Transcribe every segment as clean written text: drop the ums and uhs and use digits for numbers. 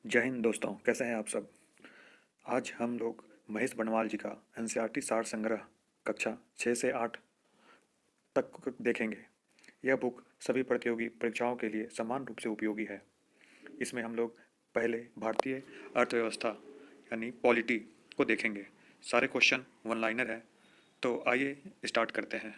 जय हिंद दोस्तों, कैसे हैं आप सब। आज हम लोग महेश बनवाल जी का एनसीईआरटी सार संग्रह कक्षा 6 से 8 तक देखेंगे। यह बुक सभी प्रतियोगी परीक्षाओं के लिए समान रूप से उपयोगी है। इसमें हम लोग पहले भारतीय अर्थव्यवस्था यानी पॉलिटी को देखेंगे। सारे क्वेश्चन वन लाइनर है, तो आइए स्टार्ट करते हैं।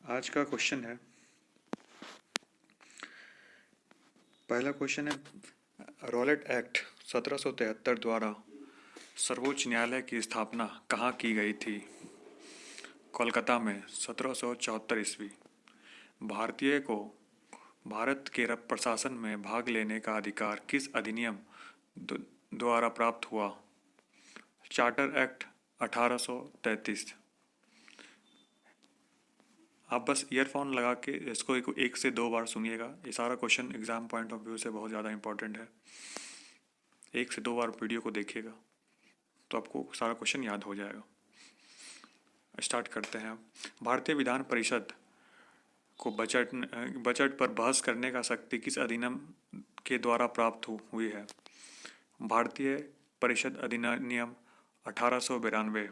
आज का क्वेश्चन है, पहला क्वेश्चन है रॉलेट एक्ट 1773 द्वारा सर्वोच्च न्यायालय की स्थापना कहाँ की गई थी। कोलकाता में 1774 ईस्वी। भारतीय को भारत के प्रशासन में भाग लेने का अधिकार किस अधिनियम द्वारा प्राप्त हुआ। Charter act 1833। आप बस ईयरफोन लगा के इसको एक से दो बार सुनिएगा। ये सारा question exam point of view से बहुत ज़्यादा इंपॉर्टेंट है। एक से दो बार वीडियो को देखिएगा तो आपको सारा क्वेश्चन याद हो जाएगा। स्टार्ट करते हैं। भारतीय विधान परिषद को बजट पर बहस करने का शक्ति किस अधिनियम के द्वारा प्राप्त हुई है। भारतीय परिषद अधिनियम 1892।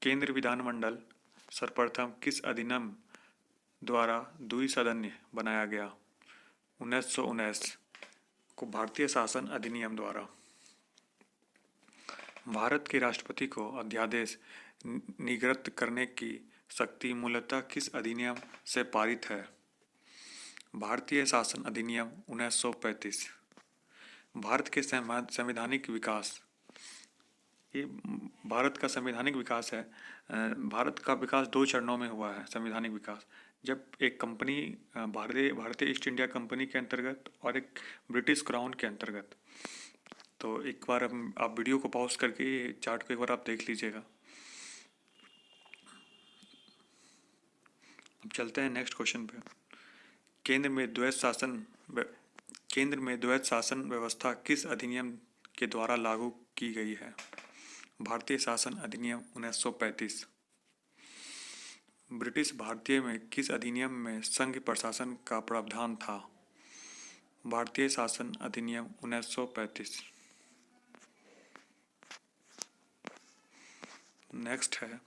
केंद्र विधानमंडल सर्वप्रथम किस अधिनियम द्वारा द्विसदनीय बनाया गया। 1919 को भारतीय शासन अधिनियम द्वारा। भारत के राष्ट्रपति को अध्यादेश निर्गत करने की शक्ति मूलतः किस अधिनियम से पारित है। भारतीय शासन अधिनियम 1935। भारत के संवैधानिक विकास, ये भारत का संवैधानिक विकास है। भारत का विकास दो चरणों में हुआ है। संवैधानिक विकास जब एक कंपनी भारतीय ईस्ट इंडिया कंपनी के अंतर्गत और एक ब्रिटिश क्राउन के अंतर्गत। तो एक बार आप वीडियो को पॉज करके चार्ट को एक बार आप देख लीजिएगा। अब चलते हैं नेक्स्ट क्वेश्चन पे। केंद्र में द्वैध शासन व्यवस्था किस अधिनियम के द्वारा लागू की गई है। भारतीय शासन अधिनियम 1935। ब्रिटिश भारतीय में किस अधिनियम में संघ प्रशासन का प्रावधान था। भारतीय शासन अधिनियम 1935। नेक्स्ट है,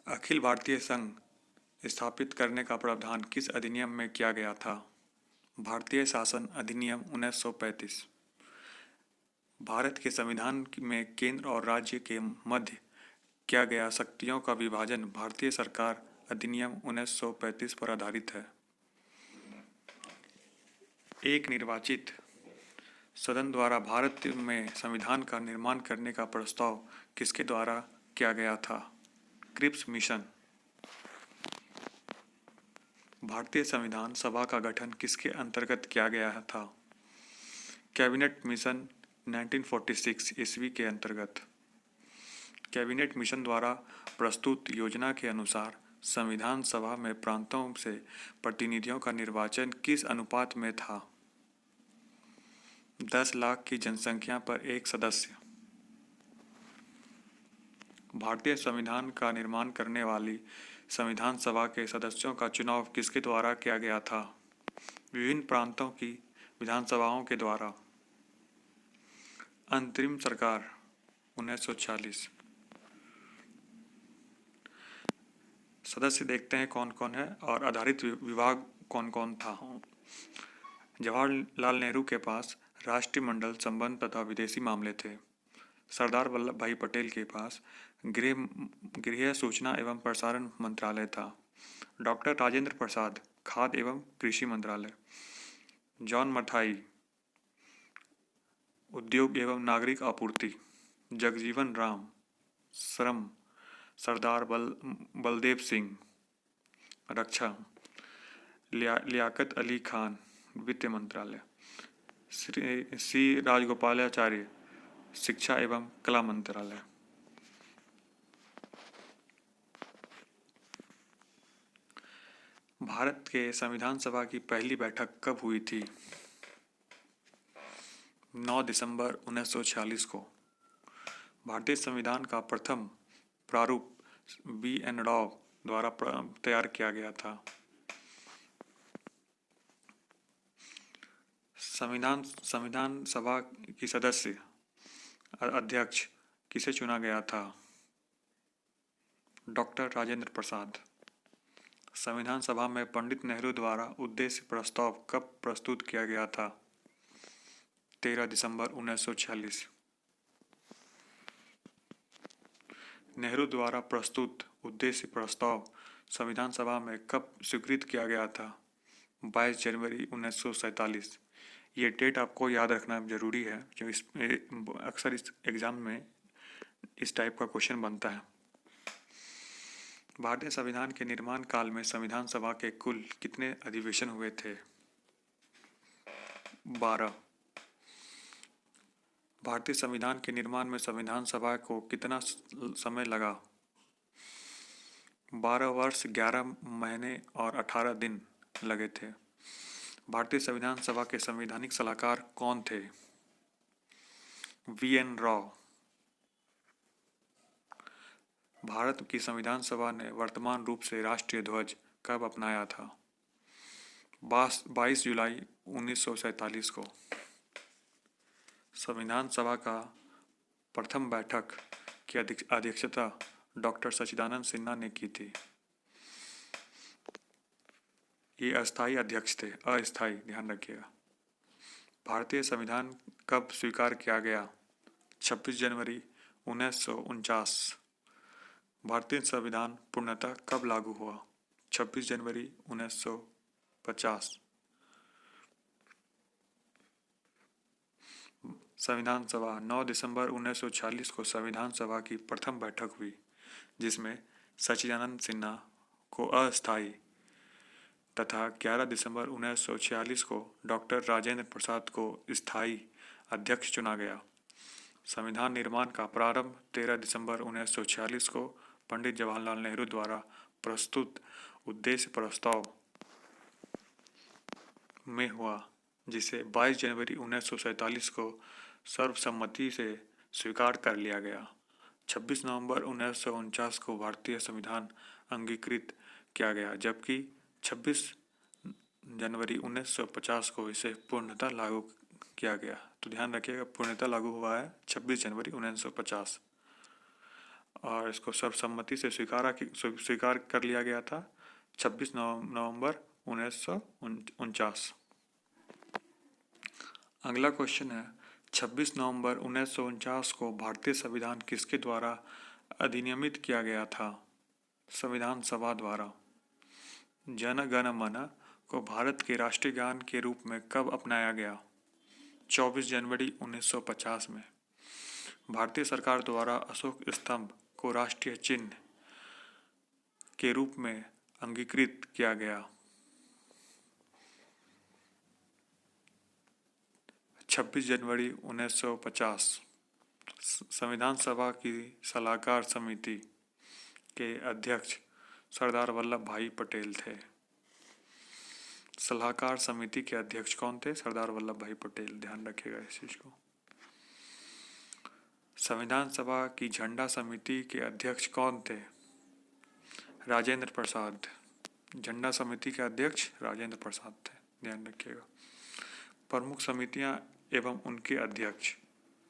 अखिल भारतीय संघ स्थापित करने का प्रावधान किस अधिनियम में किया गया था। भारतीय शासन अधिनियम 1935। भारत के संविधान में केंद्र और राज्य के मध्य किया गया शक्तियों का विभाजन भारतीय सरकार अधिनियम 1935 पर आधारित है। एक निर्वाचित सदन द्वारा भारत में संविधान का निर्माण करने का प्रस्ताव किसके द्वारा किया गया था। Cripps mission. भारतीय संविधान सभा का गठन किसके अंतर्गत किया गया था। कैबिनेट मिशन 1946 ईस्वी के अंतर्गत। कैबिनेट मिशन द्वारा प्रस्तुत योजना के अनुसार संविधान सभा में प्रांतों से प्रतिनिधियों का निर्वाचन किस अनुपात में था। 10 लाख की जनसंख्या पर एक सदस्य। भारतीय संविधान का निर्माण करने वाली संविधान सभा के सदस्यों का चुनाव किसके द्वारा किया गया था। विभिन्न प्रांतों की विधानसभाओं के द्वारा। अंतरिम सरकार 1940। सदस्य देखते हैं कौन कौन है और आधारित विभाग कौन कौन था। जवाहरलाल नेहरू के पास राष्ट्रीय मंडल संबंध तथा विदेशी मामले थे। सरदार वल्लभ भाई पटेल के पास गृह सूचना एवं प्रसारण मंत्रालय था। डॉक्टर राजेंद्र प्रसाद खाद्य एवं कृषि मंत्रालय। जॉन मथाई उद्योग एवं नागरिक आपूर्ति। जगजीवन राम श्रम। सरदार बलदेव सिंह रक्षा। लियाकत अली खान वित्त मंत्रालय। श्री राजगोपालाचार्य शिक्षा एवं कला मंत्रालय। भारत के संविधान सभा की पहली बैठक कब हुई थी। 9 दिसंबर 1946 को। भारतीय संविधान का प्रथम प्रारूप B.N. राव द्वारा तैयार किया गया था। संविधान सभा की सदस्य अध्यक्ष किसे चुना गया था? डॉक्टर राजेंद्र प्रसाद। संविधान सभा में पंडित नेहरू द्वारा उद्देश्य प्रस्ताव कब प्रस्तुत किया गया था? 13 दिसंबर 1946। नेहरू द्वारा प्रस्तुत उद्देश्य प्रस्ताव संविधान सभा में कब स्वीकृत किया गया था? 22 जनवरी 1947। ये डेट आपको याद रखना जरूरी है, जो अक्सर इस एग्जाम में इस टाइप का क्वेश्चन बनता है। भारतीय संविधान के निर्माण काल में संविधान सभा के कुल कितने अधिवेशन हुए थे? 12। भारतीय संविधान के निर्माण में संविधान सभा को कितना समय लगा? 12 वर्ष 11 महीने और 18 दिन लगे थे। भारतीय संविधान सभा के संवैधानिक सलाहकार कौन थे? V.N. राव। भारत की संविधान सभा ने वर्तमान रूप से राष्ट्रीय ध्वज कब अपनाया था? 22 जुलाई 1947 को। संविधान सभा का प्रथम बैठक की अध्यक्षता डॉक्टर सच्चिदानंद सिन्हा ने की थी। ये अस्थायी अध्यक्ष थे, अस्थायी, ध्यान रखिएगा। भारतीय संविधान कब स्वीकार किया गया? 26 जनवरी 1949। भारतीय संविधान पूर्णतः कब लागू हुआ? 26 जनवरी 1950। संविधान सभा 9 दिसंबर 1946 को संविधान सभा की प्रथम बैठक हुई, जिसमें सच्चिदानंद सिन्हा को अस्थायी तथा 11 दिसंबर 1946 को डॉक्टर राजेंद्र प्रसाद को स्थायी अध्यक्ष चुना गया। संविधान निर्माण का प्रारंभ 13 दिसंबर 1946 को पंडित जवाहरलाल नेहरू द्वारा प्रस्तुत उद्देश्य प्रस्ताव में हुआ, जिसे 22 जनवरी 1947 को सर्वसम्मति से स्वीकार कर लिया गया। 26 नवंबर 1949 को भारतीय संविधान अंगीकृत किया गया, जबकि 26 जनवरी 1950 को इसे पूर्णतः लागू किया गया। तो ध्यान रखिएगा, पूर्णतः लागू हुआ है 26 जनवरी 1950 और इसको सर्वसम्मति से स्वीकार कर लिया गया था 26 नवंबर 1949। अगला क्वेश्चन है, 26 नवंबर 1949 को भारतीय संविधान किसके द्वारा अधिनियमित किया गया था? संविधान सभा द्वारा। जन गण मन को भारत के राष्ट्रीय गान के रूप में कब अपनाया गया? 24 जनवरी 1950 में। भारतीय सरकार द्वारा अशोक स्तंभ को राष्ट्रीय चिन्ह के रूप में अंगीकृत किया गया। 26 जनवरी 1950। संविधान सभा की सलाहकार समिति के अध्यक्ष सरदार वल्लभ भाई पटेल थे। सलाहकार समिति के अध्यक्ष कौन थे? सरदार वल्लभ भाई पटेल। ध्यान रखिएगा इस चीज को। संविधान सभा की झंडा समिति के अध्यक्ष कौन थे? राजेंद्र प्रसाद। झंडा समिति के अध्यक्ष राजेंद्र प्रसाद थे, ध्यान रखिएगा। प्रमुख समितियां एवं उनके अध्यक्ष,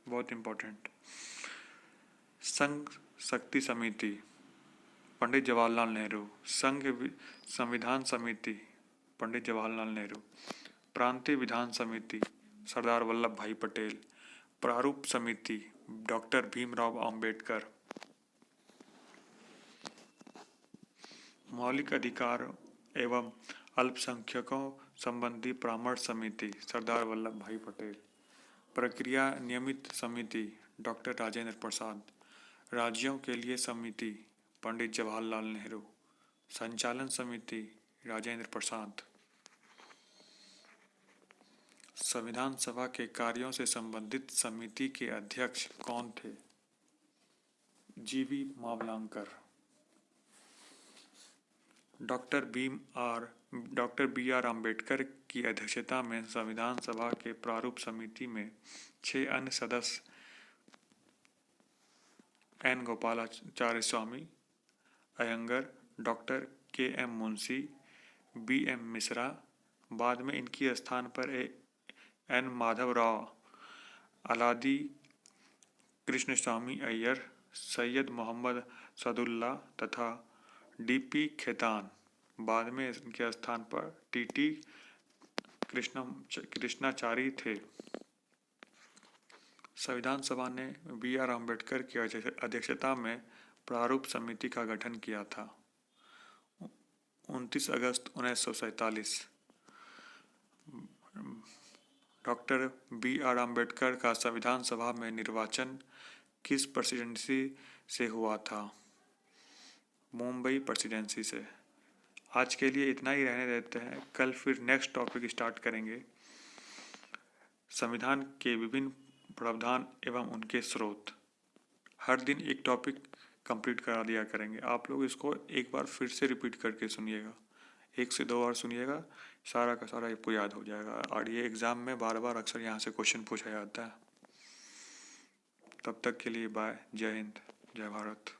बहुत इंपॉर्टेंट। संघ शक्ति समिति पंडित जवाहरलाल नेहरू। संघ संविधान समिति पंडित जवाहरलाल नेहरू। प्रांतीय विधान समिति सरदार वल्लभ भाई पटेल। प्रारूप समिति डॉक्टर भीमराव अंबेडकर। मौलिक अधिकार एवं अल्पसंख्यकों संबंधी परामर्श समिति सरदार वल्लभ भाई पटेल। प्रक्रिया नियमित समिति डॉक्टर राजेंद्र प्रसाद। राज्यों के लिए समिति पंडित जवाहरलाल नेहरू। संचालन समिति राजेंद्र प्रसाद। संविधान सभा के कार्यों से संबंधित समिति के अध्यक्ष कौन थे? G V Mavalankar. Doctor B R Ambedkar की अध्यक्षता में संविधान सभा के प्रारूप समिति में 6 अन्य सदस्य N Gopalacharya Swami Ayyangar, doctor K M. Munshi, B M. Mishra. बाद में इनकी स्थान पर एन. माधवराव, अलादी कृष्णस्वामी अय्यर, सैयद मोहम्मद सदुल्ला तथा डी.पी. खेतान। बाद में इनके स्थान पर टी.टी. कृष्णाचारी थे। संविधान सभा ने बी.आर. अम्बेडकर की अध्यक्षता में प्रारूप समिति का गठन किया था। 29 अगस्त 1947 डॉक्टर बी.आर. अम्बेडकर का संविधान सभा में निर्वाचन किस प्रेसिडेंसी से हुआ था? मुंबई प्रेसिडेंसी से। आज के लिए इतना ही रहने देते हैं। कल फिर नेक्स्ट टॉपिक स्टार्ट करेंगे। संविधान के विभिन्न प्रावधान एवं उनके स्रोत। हर दिन एक टॉपिक कंप्लीट करा दिया करेंगे। आप लोग इसको एक बार फिर से रिपीट करके सुनिएगा, 1 से 2 बार सुनिएगा, सारा का सारा आपको याद हो जाएगा। और ये एग्ज़ाम में बार बार अक्सर यहाँ से क्वेश्चन पूछा जाता है। तब तक के लिए बाय। जय हिंद, जय भारत।